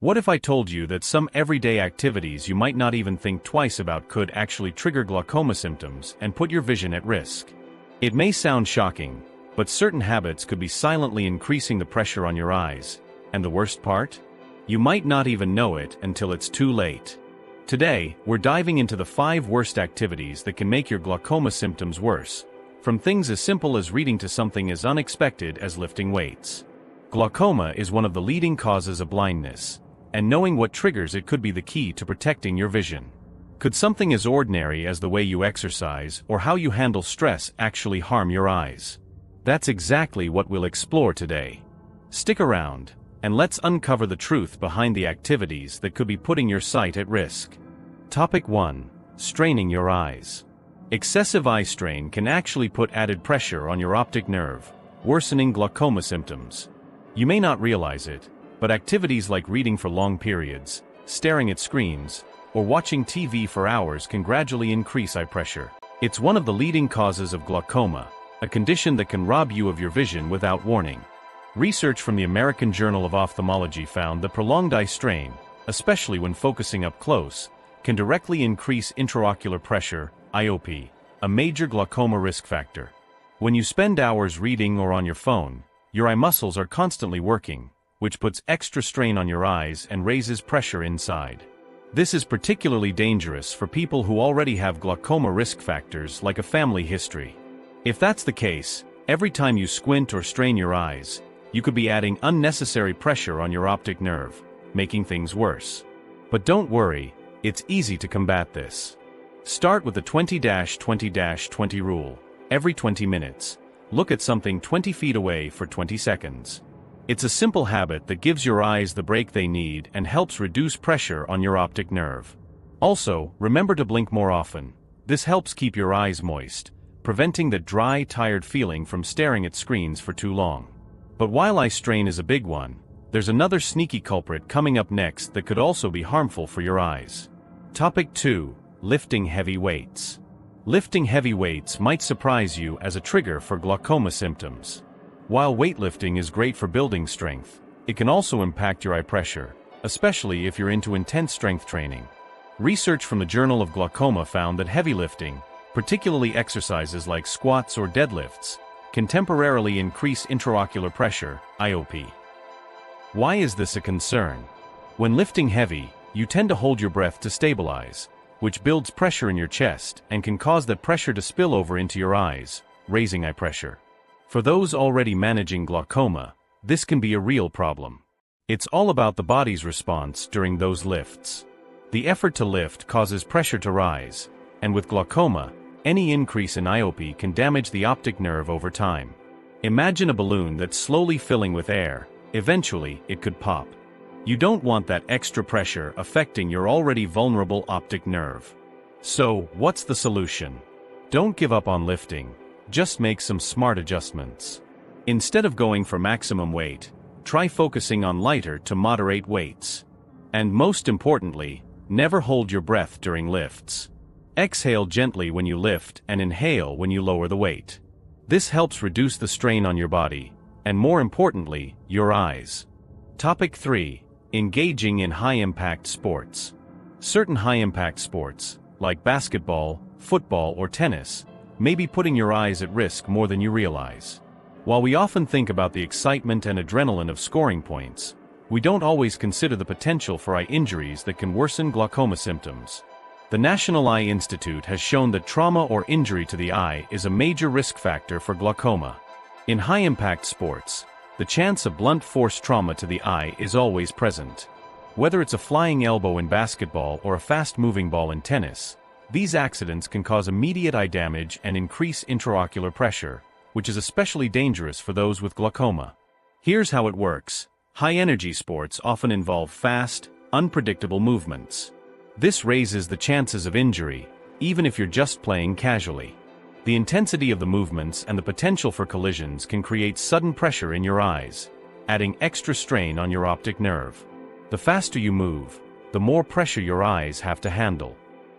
What if I told you that some everyday activities you might not even think twice about could actually trigger glaucoma symptoms and put your vision at risk? It may sound shocking, but certain habits could be silently increasing the pressure on your eyes. And the worst part? You might not even know it until it's too late. Today, we're diving into the 5 worst activities that can make your glaucoma symptoms worse, from things as simple as reading to something as unexpected as lifting weights. Glaucoma is one of the leading causes of blindness, and knowing what triggers it could be the key to protecting your vision. Could something as ordinary as the way you exercise or how you handle stress actually harm your eyes? That's exactly what we'll explore today. Stick around, and let's uncover the truth behind the activities that could be putting your sight at risk. Topic 1. Straining your eyes. Excessive eye strain can actually put added pressure on your optic nerve, worsening glaucoma symptoms. You may not realize it, but activities like reading for long periods, staring at screens, or watching TV for hours can gradually increase eye pressure. It's one of the leading causes of glaucoma, a condition that can rob you of your vision without warning. Research from the American Journal of Ophthalmology found that prolonged eye strain, especially when focusing up close, can directly increase intraocular pressure, IOP, a major glaucoma risk factor. When you spend hours reading or on your phone, your eye muscles are constantly working, which puts extra strain on your eyes and raises pressure inside. This is particularly dangerous for people who already have glaucoma risk factors like a family history. If that's the case, every time you squint or strain your eyes, you could be adding unnecessary pressure on your optic nerve, making things worse. But don't worry, it's easy to combat this. Start with the 20-20-20 rule. Every 20 minutes, look at something 20 feet away for 20 seconds. It's a simple habit that gives your eyes the break they need and helps reduce pressure on your optic nerve. Also, remember to blink more often. This helps keep your eyes moist, preventing the dry, tired feeling from staring at screens for too long. But while eye strain is a big one, there's another sneaky culprit coming up next that could also be harmful for your eyes. Topic 2. Lifting heavy weights. Lifting heavy weights might surprise you as a trigger for glaucoma symptoms. While weightlifting is great for building strength, it can also impact your eye pressure, especially if you're into intense strength training. Research from the Journal of Glaucoma found that heavy lifting, particularly exercises like squats or deadlifts, can temporarily increase intraocular pressure, IOP. Why is this a concern? When lifting heavy, you tend to hold your breath to stabilize, which builds pressure in your chest and can cause that pressure to spill over into your eyes, raising eye pressure. For those already managing glaucoma, this can be a real problem. It's all about the body's response during those lifts. The effort to lift causes pressure to rise, and with glaucoma, any increase in IOP can damage the optic nerve over time. Imagine a balloon that's slowly filling with air. Eventually, it could pop. You don't want that extra pressure affecting your already vulnerable optic nerve. So, what's the solution? Don't give up on lifting. Just make some smart adjustments. Instead of going for maximum weight, try focusing on lighter to moderate weights. And most importantly, never hold your breath during lifts. Exhale gently when you lift and inhale when you lower the weight. This helps reduce the strain on your body, and more importantly, your eyes. Topic 3. Engaging in high-impact sports. Certain high-impact sports, like basketball, football, or tennis, may be putting your eyes at risk more than you realize. While we often think about the excitement and adrenaline of scoring points, we don't always consider the potential for eye injuries that can worsen glaucoma symptoms. The National Eye Institute has shown that trauma or injury to the eye is a major risk factor for glaucoma. In high-impact sports, the chance of blunt force trauma to the eye is always present. Whether it's a flying elbow in basketball or a fast-moving ball in tennis, these accidents can cause immediate eye damage and increase intraocular pressure, which is especially dangerous for those with glaucoma. Here's how it works. High-energy sports often involve fast, unpredictable movements. This raises the chances of injury, even if you're just playing casually. The intensity of the movements and the potential for collisions can create sudden pressure in your eyes, adding extra strain on your optic nerve. The faster you move, the more pressure your eyes have to handle.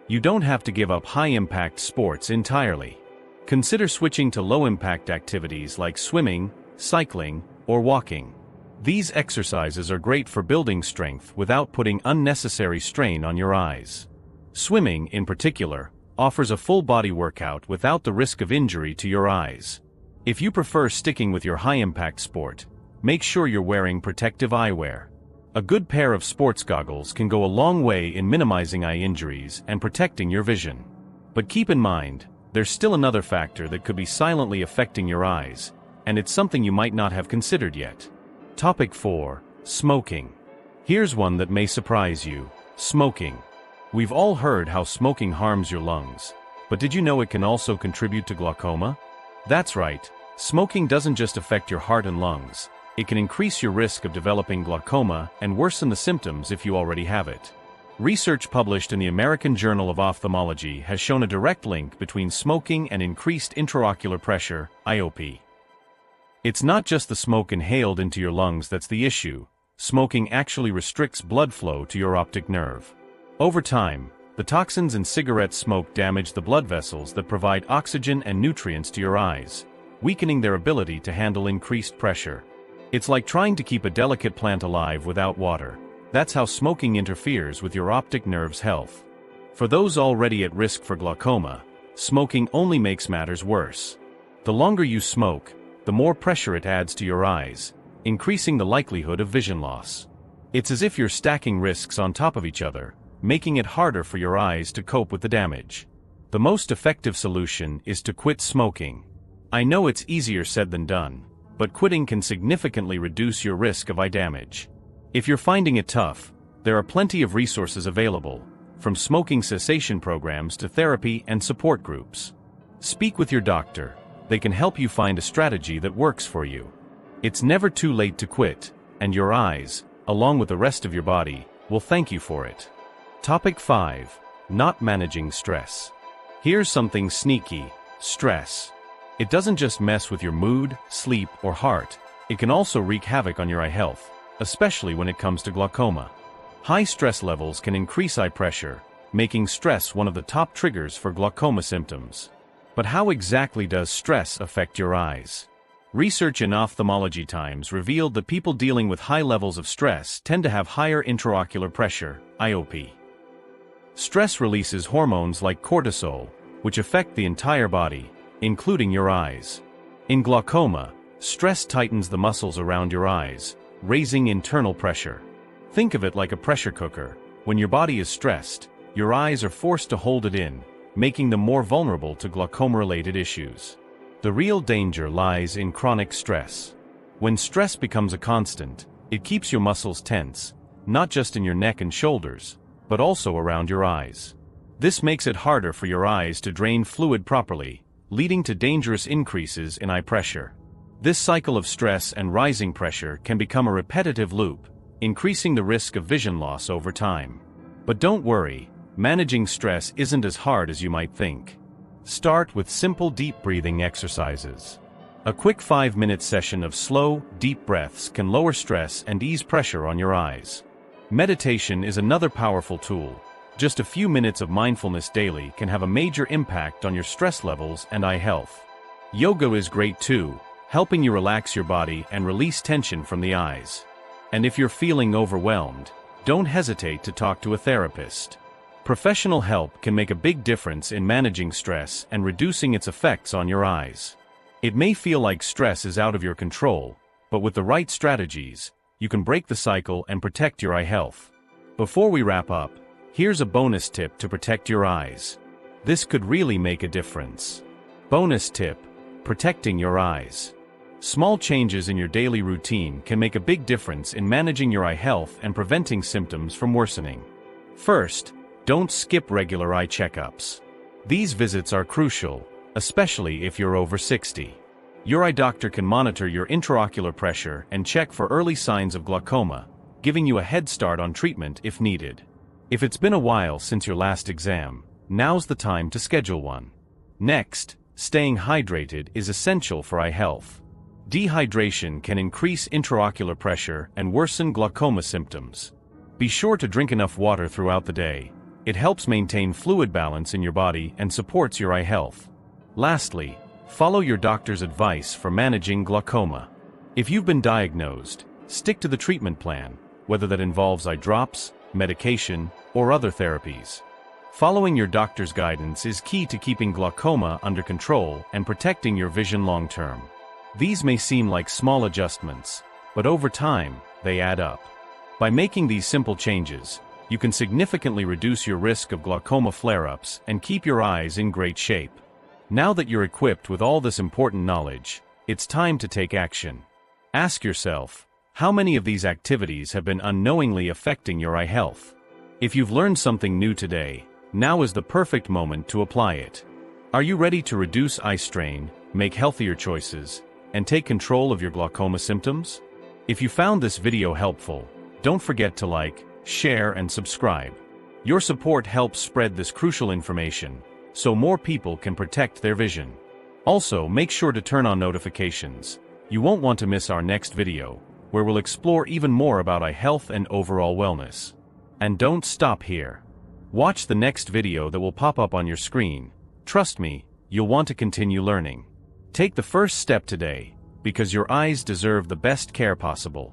You don't have to give up high-impact sports entirely. Consider switching to low-impact activities like swimming, cycling, or walking. These exercises are great for building strength without putting unnecessary strain on your eyes. Swimming, in particular, offers a full-body workout without the risk of injury to your eyes. If you prefer sticking with your high-impact sport, make sure you're wearing protective eyewear. A good pair of sports goggles can go a long way in minimizing eye injuries and protecting your vision. But keep in mind, there's still another factor that could be silently affecting your eyes, and it's something you might not have considered yet. Topic 4. Smoking. Here's one that may surprise you. Smoking. We've all heard how smoking harms your lungs, but did you know it can also contribute to glaucoma? That's right, smoking doesn't just affect your heart and lungs, it can increase your risk of developing glaucoma and worsen the symptoms if you already have it. Research published in the American Journal of Ophthalmology has shown a direct link between smoking and increased intraocular pressure, IOP. It's not just the smoke inhaled into your lungs that's the issue. Smoking actually restricts blood flow to your optic nerve. Over time, the toxins in cigarette smoke damage the blood vessels that provide oxygen and nutrients to your eyes, weakening their ability to handle increased pressure. It's like trying to keep a delicate plant alive without water. That's how smoking interferes with your optic nerve's health. For those already at risk for glaucoma, smoking only makes matters worse. The longer you smoke, the more pressure it adds to your eyes, increasing the likelihood of vision loss. It's as if you're stacking risks on top of each other, making it harder for your eyes to cope with the damage. The most effective solution is to quit smoking. I know it's easier said than done, but quitting can significantly reduce your risk of eye damage. If you're finding it tough, there are plenty of resources available, from smoking cessation programs to therapy and support groups. Speak with your doctor. They can help you find a strategy that works for you. It's never too late to quit, and your eyes, along with the rest of your body, will thank you for it. Topic 5. Not managing stress. Here's something sneaky: stress. It doesn't just mess with your mood, sleep, or heart, it can also wreak havoc on your eye health, especially when it comes to glaucoma. High stress levels can increase eye pressure, making stress one of the top triggers for glaucoma symptoms. But how exactly does stress affect your eyes? Research in Ophthalmology Times revealed that people dealing with high levels of stress tend to have higher intraocular pressure, IOP. Stress releases hormones like cortisol, which affect the entire body, including your eyes. In glaucoma, stress tightens the muscles around your eyes, raising internal pressure. Think of it like a pressure cooker. When your body is stressed, your eyes are forced to hold it in, making them more vulnerable to glaucoma-related issues. The real danger lies in chronic stress. When stress becomes a constant, it keeps your muscles tense, not just in your neck and shoulders, but also around your eyes. This makes it harder for your eyes to drain fluid properly, leading to dangerous increases in eye pressure. This cycle of stress and rising pressure can become a repetitive loop, increasing the risk of vision loss over time. But don't worry, managing stress isn't as hard as you might think. Start with simple deep breathing exercises. A quick 5-minute session of slow, deep breaths can lower stress and ease pressure on your eyes. Meditation is another powerful tool. Just a few minutes of mindfulness daily can have a major impact on your stress levels and eye health. Yoga is great too, helping you relax your body and release tension from the eyes. And if you're feeling overwhelmed, don't hesitate to talk to a therapist. Professional help can make a big difference in managing stress and reducing its effects on your eyes. It may feel like stress is out of your control, but with the right strategies, you can break the cycle and protect your eye health. Before we wrap up, here's a bonus tip to protect your eyes. This could really make a difference. Bonus tip: protecting your eyes. Small changes in your daily routine can make a big difference in managing your eye health and preventing symptoms from worsening. First, don't skip regular eye checkups. These visits are crucial, especially if you're over 60. Your eye doctor can monitor your intraocular pressure and check for early signs of glaucoma, giving you a head start on treatment if needed. If it's been a while since your last exam, now's the time to schedule one. Next, staying hydrated is essential for eye health. Dehydration can increase intraocular pressure and worsen glaucoma symptoms. Be sure to drink enough water throughout the day. It helps maintain fluid balance in your body and supports your eye health. Lastly, follow your doctor's advice for managing glaucoma. If you've been diagnosed, Stick to the treatment plan, whether that involves eye drops, medication, or other therapies. Following your doctor's guidance is key to keeping glaucoma under control and protecting your vision long-term. These may seem like small adjustments, but over time, they add up. By making these simple changes, you can significantly reduce your risk of glaucoma flare-ups and keep your eyes in great shape. Now that you're equipped with all this important knowledge, it's time to take action. Ask yourself, how many of these activities have been unknowingly affecting your eye health? If you've learned something new today, now is the perfect moment to apply it. Are you ready to reduce eye strain, make healthier choices, and take control of your glaucoma symptoms? If you found this video helpful, don't forget to like, share, and subscribe. Your support helps spread this crucial information, so more people can protect their vision. Also, make sure to turn on notifications. You won't want to miss our next video, where we'll explore even more about eye health and overall wellness. And don't stop here. Watch the next video that will pop up on your screen. Trust me, you'll want to continue learning. Take the first step today, because your eyes deserve the best care possible.